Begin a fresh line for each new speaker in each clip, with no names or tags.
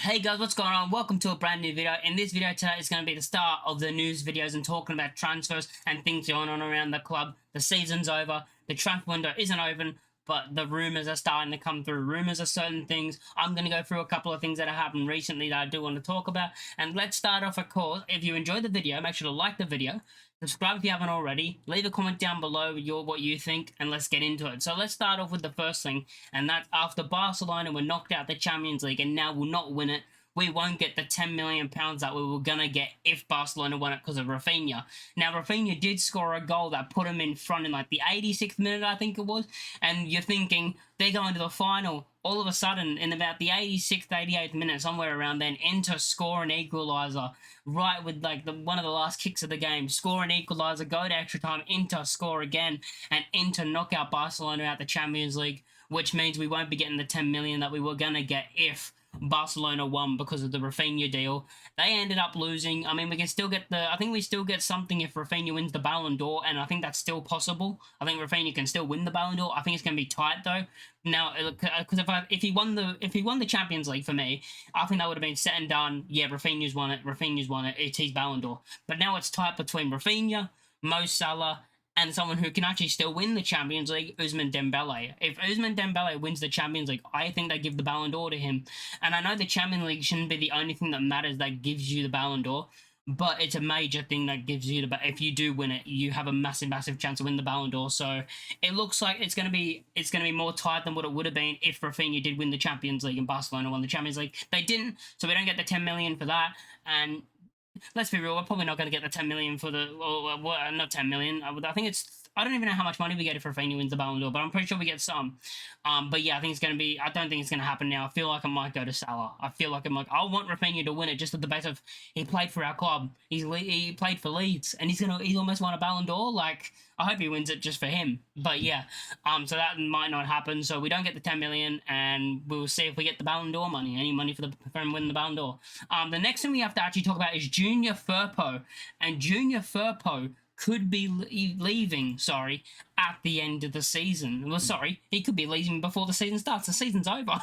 Hey guys, what's going on? Welcome to a brand new video. In this video today is going to be the start of the news videos and talking about transfers and things going on around the club. The season's over, the transfer window isn't open, but the rumours are starting to come through. Rumours of certain things. I'm going to go through a couple of things that have happened recently that I do want to talk about. And let's start off, of course. If you enjoyed the video, make sure to like the video. Subscribe if you haven't already. Leave a comment down below what you think, and let's get into it. So let's start off with the first thing, and that's after Barcelona were knocked out the Champions League and now will not win it. We won't get the £10 million that we were going to get if Barcelona won it because of Rafinha. Now, Rafinha did score a goal that put him in front in like the 86th minute, I think it was. And you're thinking, they're going to the final. All of a sudden, in about the 86th, 88th minute, somewhere around then, Inter score an equaliser right with like one of the last kicks of the game. Score an equaliser, go to extra time, Inter score again, and Inter knock out Barcelona out the Champions League, which means we won't be getting the 10 million that we were going to get if Barcelona won because of the Rafinha deal. They ended up losing. I mean, we can still get I think we still get something if Rafinha wins the Ballon d'Or, and I think that's still possible. I think Rafinha can still win the Ballon d'Or. I think it's going to be tight though. Now, because if he won the Champions League for me, I think that would have been set and done. Yeah, Rafinha's won it. Rafinha's won it. It's his Ballon d'Or. But now it's tight between Rafinha, Mo Salah, and someone who can actually still win the Champions League, Ousmane Dembele. If Ousmane Dembele wins the Champions League, I think they give the Ballon d'Or to him. And I know the Champions League shouldn't be the only thing that matters that gives you the Ballon d'Or, but it's a major thing that gives you if you do win it, you have a massive chance to win the Ballon d'Or. So it looks like it's gonna be more tight than what it would have been if Rafinha did win the Champions League and Barcelona won the Champions League. They didn't, so we don't get the 10 million for that. And let's be real, we're probably not going to get the 10 million for not 10 million. I think I don't even know how much money we get if Rafinha wins the Ballon d'Or, but I'm pretty sure we get some. But yeah, I think it's going to be, I don't think it's going to happen now. I feel like it might go to Salah. I want Rafinha to win it just at the base of, he played for our club. He played for Leeds, and he's almost won a Ballon d'Or. Like, I hope he wins it just for him. But yeah, so that might not happen. So we don't get the 10 million, and we'll see if we get the Ballon d'Or money, any money for him winning the Ballon d'Or. The next thing we have to actually talk about is Junior Firpo, and Junior Firpo could be leaving, at the end of the season. Well, he could be leaving before the season starts. The season's over.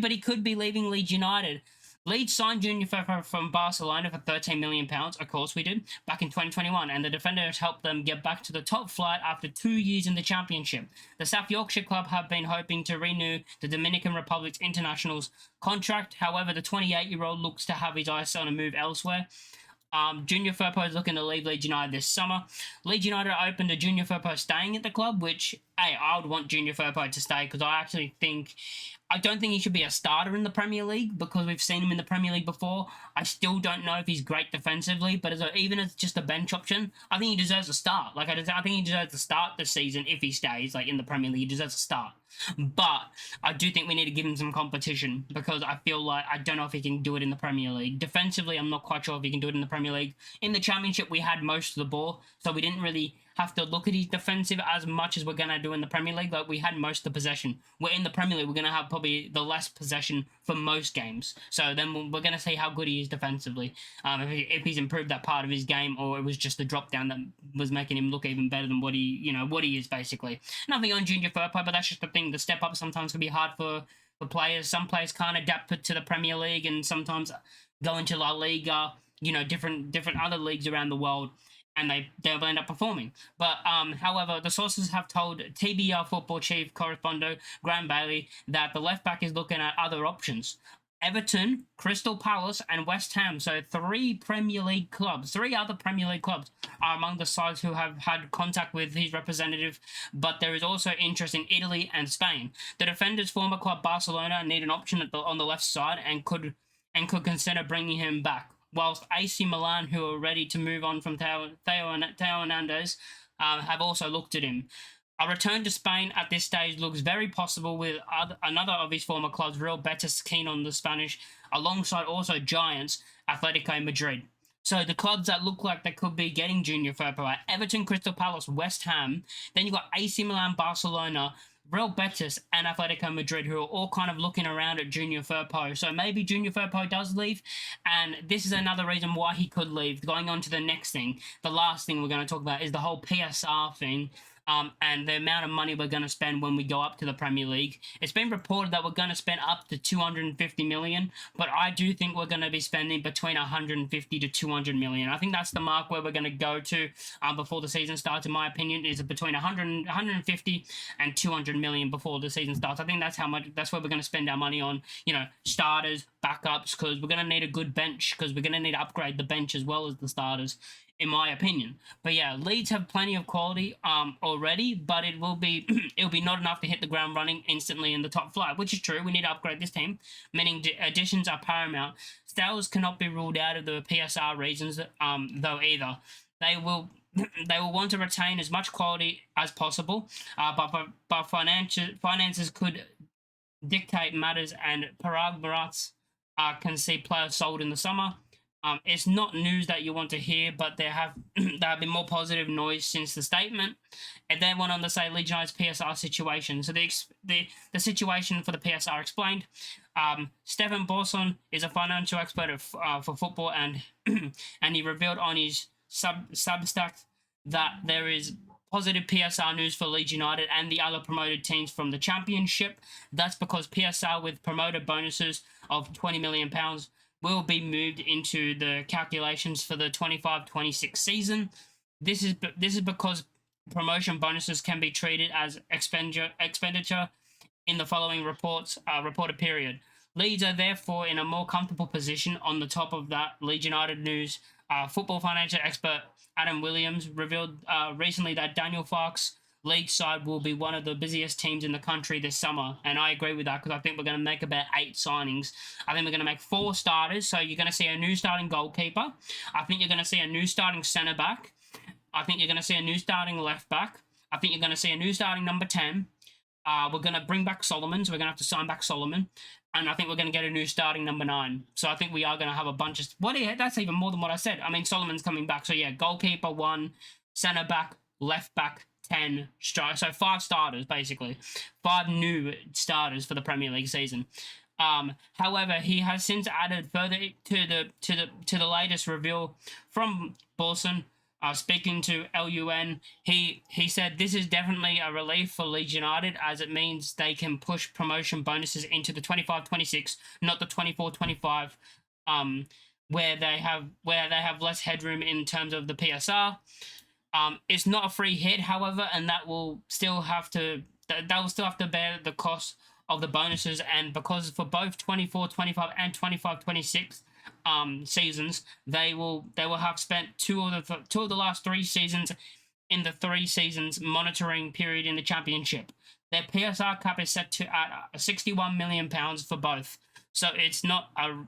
But he could be leaving Leeds United. Leeds signed Junior Firpo from Barcelona for £13 million, of course we did, back in 2021, and the defenders helped them get back to the top flight after 2 years in the Championship. The South Yorkshire club have been hoping to renew the Dominican Republic's international's contract. However, the 28-year-old looks to have his eyes on a move elsewhere. Junior Firpo is looking to leave Leeds United this summer. Leeds United are open to Junior Firpo staying at the club, which, hey, I would want Junior Firpo to stay because I don't think he should be a starter in the Premier League because we've seen him in the Premier League before. I still don't know if he's great defensively, but even as just a bench option, I think he deserves a start. Like, I think he deserves to start this season if he stays, like, in the Premier League. He deserves a start. But I do think we need to give him some competition because I feel like I don't know if he can do it in the Premier League. Defensively, I'm not quite sure if he can do it in the Premier League. In the Championship, we had most of the ball, so we didn't really have to look at his defensive as much as we're going to do in the Premier League. Like, we had most of the possession. We're in the Premier League, we're going to have probably the less possession for most games. So then we're going to see how good he is defensively. If he's improved that part of his game, or it was just the drop down that was making him look even better than what he is, basically. Nothing on Junior Firpo, but that's just the thing. The step up sometimes can be hard for players. Some players can't adapt to the Premier League, and sometimes go into La Liga, different other leagues around the world, and they'll end up performing. But however, the sources have told TBR football chief correspondent Graham Bailey that the left back is looking at other options. Everton, Crystal Palace, and West Ham, so three other Premier League clubs are among the sides who have had contact with his representative, but there is also interest in Italy and Spain. The defender's former club Barcelona need an option on the left side and could consider bringing him back, whilst AC Milan, who are ready to move on from Theo Hernandez, have also looked at him. A return to Spain at this stage looks very possible, with another of his former clubs, Real Betis, keen on the Spanish, alongside also giants Atletico Madrid. So the clubs that look like they could be getting Junior Firpo are Everton, Crystal Palace, West Ham. Then you've got AC Milan, Barcelona, Real Betis, and Atletico Madrid, who are all kind of looking around at Junior Firpo. So maybe Junior Firpo does leave, and this is another reason why he could leave. Going on to the next thing, the last thing we're going to talk about is the whole PSR thing. and the amount of money we're going to spend when we go up to the Premier League. It's been reported that we're going to spend up to 250 million, but I do think we're going to be spending between 150 to 200 million. I think that's the mark where we're going to go to before the season starts. In my opinion, is between 150 and 200 million before the season starts. I think that's how much. That's where we're going to spend our money on. Starters, backups, because we're going to need a good bench, because we're going to need to upgrade the bench as well as the starters, in my opinion. But yeah, Leeds have plenty of quality already, but it'll be not enough to hit the ground running instantly in the top flight, which is true. We need to upgrade this team, meaning additions are paramount. Styles cannot be ruled out of the PSR reasons, though either. They will want to retain as much quality as possible, but finances could dictate matters, and Parag Maratz can see players sold in the summer. It's not news that you want to hear, but there have been more positive noise since the statement. And then went on to say Leeds United's PSR situation. So the situation for the PSR explained. Stefan Borson is a financial expert for football, and and he revealed on his Substack that there is positive PSR news for Leeds United and the other promoted teams from the Championship. That's because PSR with promoted bonuses of £20 million will be moved into the calculations for the 25-26 season. This is because promotion bonuses can be treated as expenditure in the following reported period. Leeds are therefore in a more comfortable position. On the top of that, Leeds United news, football financial expert Adam Williams revealed recently that Daniel Farke's Leeds side will be one of the busiest teams in the country this summer, and I agree with that, because I think we're going to make about 8 signings. I think we're going to make 4 starters, so you're going to see a new starting goalkeeper. I think you're going to see a new starting centre back. I think you're going to see a new starting left back. I think you're going to see a new starting number 10. We're going to bring back Solomon, so we're going to have to sign back Solomon. And I think we're going to get a new starting number 9. So I think we are going to have a bunch of... That's even more than what I said. I mean, Solomon's coming back. So yeah, goalkeeper 1, centre back, left back 10, so 5 starters, basically. 5 new starters for the Premier League season. However, he has since added further to the latest reveal from Borson. Speaking to LUN, he said this is definitely a relief for Leeds United, as it means they can push promotion bonuses into the 25-26, not the 24-25, where they have less headroom in terms of the PSR. It's not a free hit, however, and that will still have to bear the cost of the bonuses, and because for both 24-25 and 25-26 seasons, they will have spent two of the last 3 seasons in the 3 seasons monitoring period in the Championship. Their PSR cap is set to at £61 million for both, so it's not a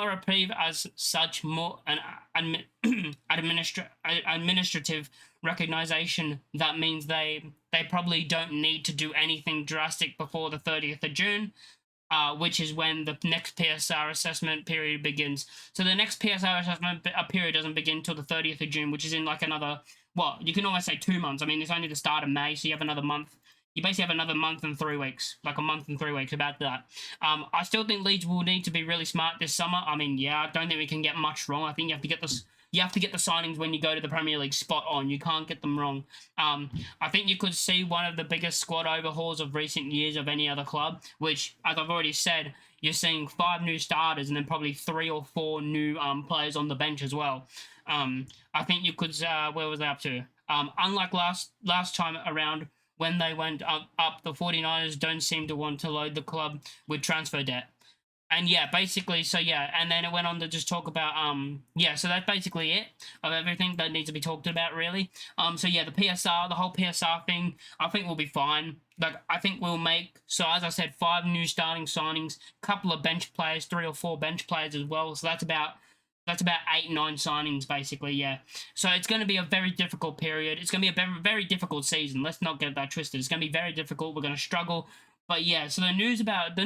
reprieve as such, more an administrative recognition. That means they probably don't need to do anything drastic before the 30th of June, which is when the next PSR assessment period begins. So the next PSR assessment period doesn't begin until the 30th of June, which is in like another, you can almost say 2 months. I mean, it's only the start of May, so you have another month. You basically have another month and 3 weeks, like a month and 3 weeks about that. I still think Leeds will need to be really smart this summer. I mean, yeah, I don't think we can get much wrong. I think you have to get this. You have to get the signings when you go to the Premier League spot on. You can't get them wrong. I think you could see one of the biggest squad overhauls of recent years of any other club, which, as I've already said, you're seeing 5 new starters and then probably 3 or 4 new players on the bench as well. I think you could. Where was they up to? Unlike last time around, when they went up, the 49ers don't seem to want to load the club with transfer debt. And yeah, basically, so yeah, and then it went on to just talk about, so that's basically it of everything that needs to be talked about, really. So yeah, the whole PSR thing, I think we'll be fine. Like, I think we'll make, so as I said, 5 new starting signings, couple of bench players, 3 or 4 bench players as well, so that's about 8-9 signings, basically, yeah. So it's going to be a very difficult period. It's going to be a very, very difficult season. Let's not get that twisted. It's going to be very difficult. We're going to struggle. But yeah, so the news about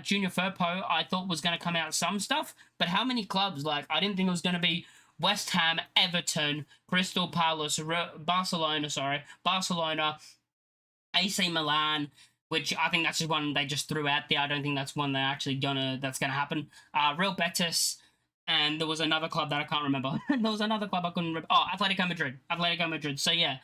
Junior Firpo, I thought was going to come out some stuff. But how many clubs? Like, I didn't think it was going to be West Ham, Everton, Crystal Palace, Barcelona, AC Milan, which I think that's just one they just threw out there. I don't think that's one that's gonna happen. Real Betis. And there was another club that I can't remember. There was another club I couldn't remember. Oh, Atletico Madrid. So, yeah.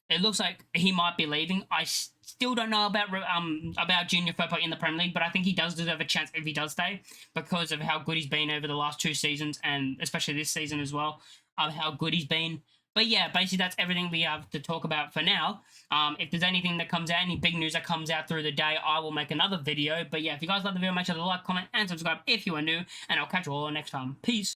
it looks like he might be leaving. I still don't know about Junior Firpo in the Premier League, but I think he does deserve a chance if he does stay because of how good he's been over the last 2 seasons, and especially this season as well, of how good he's been. But yeah, basically that's everything we have to talk about for now. If there's anything that comes out, any big news that comes out through the day, I will make another video. But yeah, if you guys like the video, make sure to like, comment, and subscribe if you are new, and I'll catch you all next time. Peace.